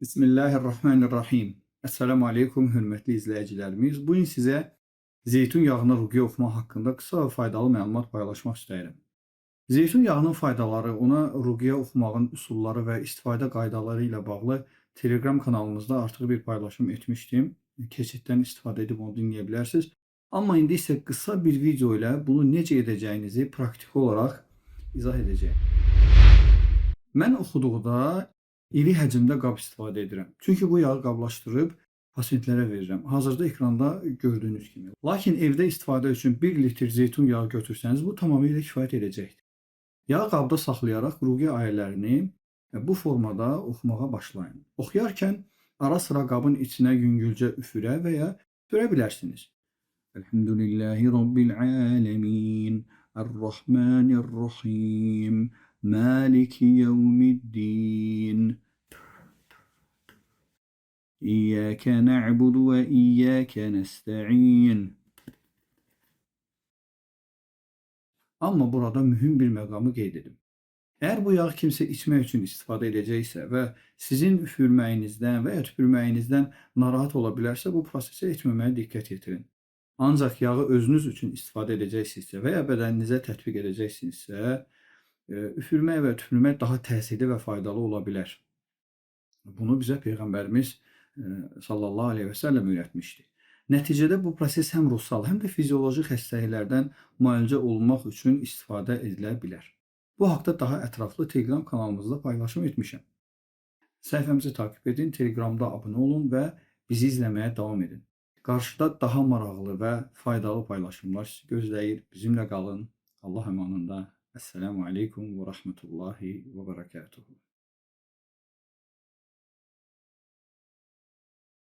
Bismillahirrahmanirrahim. Esselamu Aleyküm hörmətli izləyicilərimiz. Bu gün sizə zeytun yağına ruqya oxumaq haqqında qısa və faydalı məlumat paylaşmaq istəyirəm. Zeytun yağının faydaları, ona ruqya oxumağın üsulları və istifadə qaydaları ilə bağlı Telegram kanalımızda artıq bir paylaşım etmişdim. Keçiddən istifadə edib onu dinləyə bilərsiniz. Amma indi isə qısa bir video ilə bunu necə edəcəyinizi praktiki olaraq izah edəcəyim. Mən oxuduqda iri həcmdə qab istifadə edirəm. Çünki bu yağı qablaşdırıb pasientlərə verirəm. Hazırda ekranda gördüyünüz kimi. Lakin evdə istifadə üçün 1 litr zeytun yağı götürsəniz bu tamamilə kifayət edəcəkdir. Yağı qabda saxlayaraq ruqya ayələrini bu formada oxumağa başlayın. Oxuyarkən ara sıra qabın içinə yüngülcə üfürə və ya üfürə bilərsiniz. Elhamdülillahi Rabbil alemin. Errahmanirrahim. Maliki yevmiddin. İyyâke na'budu ve iyyâke nesta'in. Amma burada mühüm bir məqamı qeyd edim. Əgər bu yağı kimsə içmək üçün istifadə edəcəksə və sizin üfürməyinizdən və ya tüpürməyinizdən narahat ola bilərsə, bu prosesi etməməyə diqqət yetirin. Ancaq yağı özünüz üçün istifadə edəcəksinizsə və ya bədəninizə tətbiq edəcəksinizsə, üfürmək və tüpürmək daha təsirli və faydalı ola bilər. Bunu bizə Peyğəmbərimiz sallallahu aleyhi və səlləm öyrətmişdi. Nəticədə bu proses həm ruhsal, həm də fizioloji xəstəliklərdən müalicə olunmaq üçün istifadə edilə bilər. Bu haqda daha ətraflı Telegram kanalımızda paylaşım etmişəm. Səhifəmizi takip edin, Telegramda abunə olun və bizi izləməyə davam edin. Qarşıda daha maraqlı və faydalı paylaşımlar sizi gözləyir. Bizimlə qalın. Allah əmanında. Esselamu Aleyküm və Rəhmətullahi və Bərəkətuhu.